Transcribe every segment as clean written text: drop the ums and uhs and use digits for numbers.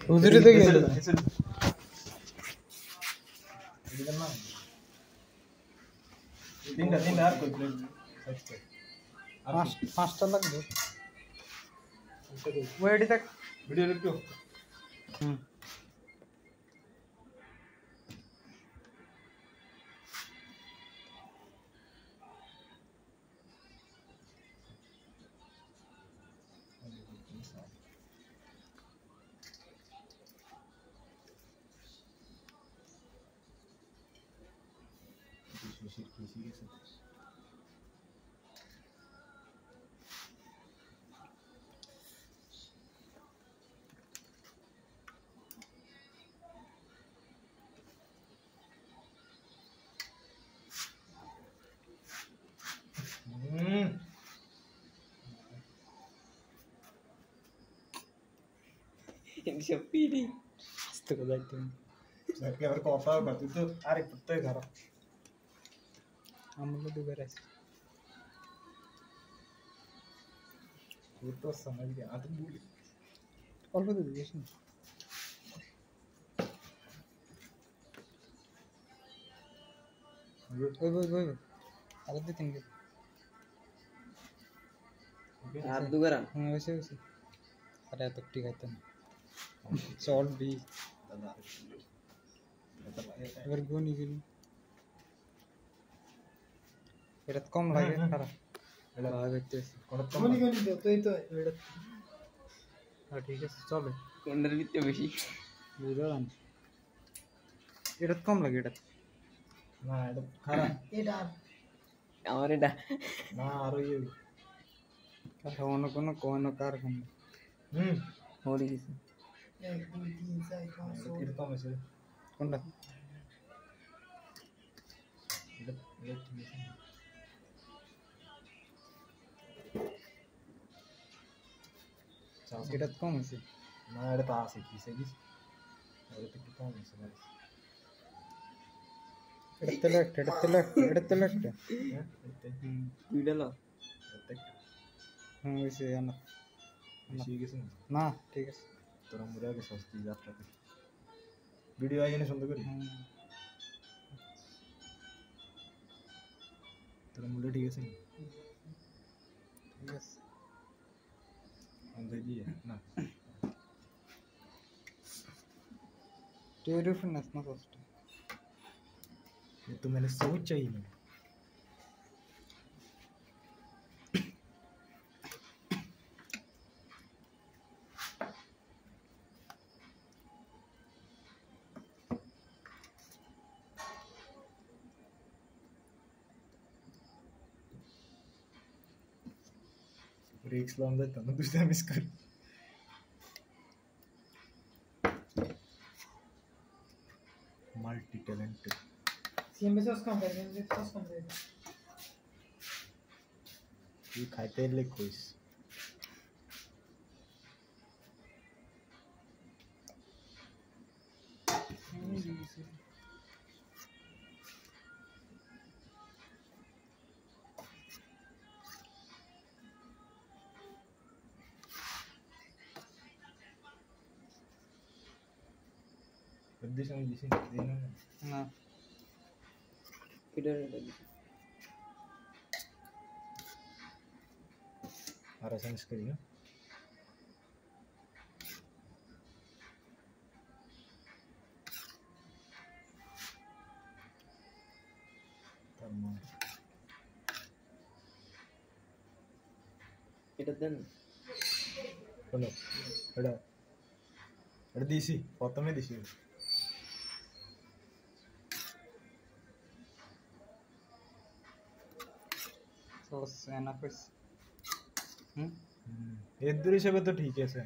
হুজুরে তো গেল তিনটা আর কই প্লেট পাঁচটা লাগবে ওয়েডি থাক ভিডিও একটু হুম Shapiri. আস্তে করে যাইতে আজকে আবার কথা হবে তুই তো আরেক প্রত্যেক খারাপ আমরা দুবার আছি তুই তো সমঝ গয়া আত ভুল অল্প দিবি বেশি না ওই আরে দুই তিন কে আর দুগারা হুম वैसे अरे तो ठीक है तुम चल भी এবার গুনি গুনি এটা তো কম লাগে খারাপ এটা ভালো দেখতেছি গুনি গুনি তো তুই তো এটা হ্যাঁ ঠিক আছে চলে কোনটার ভিতরে বেশি বুঝলাম এটা তো কম লাগে এটা না এটা খারাপ এটা আমার এটা না আর ইয়ে কারণ কোনো কারখানা হরি কিছু 1 2 3 4 5 এরকম আছে কোনটা এটা ঠিক আছে এটা তো কম আছে না এটা তো আছে কি সেদিস এটা তো একটু কম আছে ভাই এটা তো একটা হ্যাঁ দুইটা লো হুম वैसे না বেশি গেছে না ঠিক আছে তোরা মরে আগে সস্তি যাত্রা করি ভিডিও আইনে সুন্দর করি তোরা মূল্য ঠিক আছে ঠিক আছে अंदर दिए ना तेरे फिटनेस ना फर्स्ट ये तो मैंने सोचा ही नहीं ब्रेक्स लाऊं देता हूँ दूसरा मिस कर मल्टी टैलेंटेड सीएमबी सॉस कम कर दे सॉस कम दे ये खाते ले कोई बद्दी समझ दिसी देना ना এটা और सेंस करी ना এটা দেন শোনো এটা এটা দিছি প্রথমে দিছি सॉस एनफ इज এর হিসেবে তো ঠিক আছে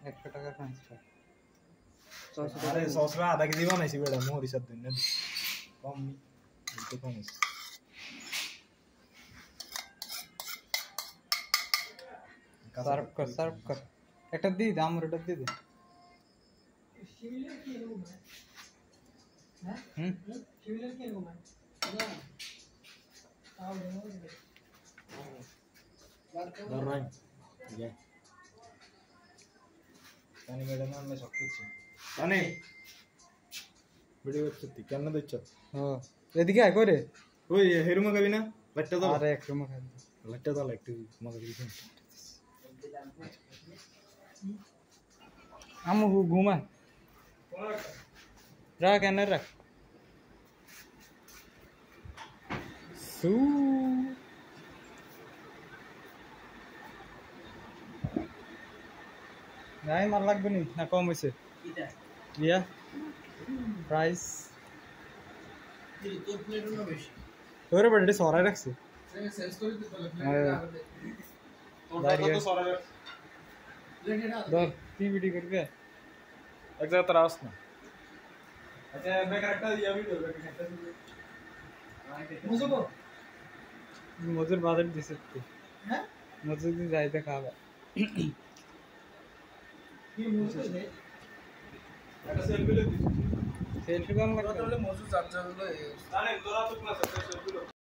100 টাকা ফ্রেঞ্চ ফ্রাই আরে সসরা আধা কেজি বানাইছি বেটা মোহরি সাথে না কম একটু কম আছে सर्व कर এটা দি দে আমার এটা দি দে শিউলের কি রুম হ্যাঁ শিউলের কি রুম आओ All right. Yeah. কানি ম্যাডাম আমরা সব কিছু কানে ভিডিও করতে কেন দিচ্ছ হ্যাঁ এদিকে আয় করে ওই হেরুমা খাবি না লাটটা দাও আরে একটু মা খাই লাটটা দাও একটু মজা দিবি আমু ঘুমা রাখ এনে রাখ সু নাই মার লাগবে নি না কম হয়েছে দিয়া প্রাইস তোরে বড় সরাই রাখছে ধর কি ভিডিও করবে এক জায়গা তোর আস না আচ্ছা ব্যাক একটা দিয়া ভিডিও মজুর বাজার দিছে হ্যাঁ মজুর দিন যাইতে খাবে একটা সেলফি লই সেলফি বাং লাগবে মজুর চার্জার হলো জানেন তোরা তো ক্লাস আছে সেলফি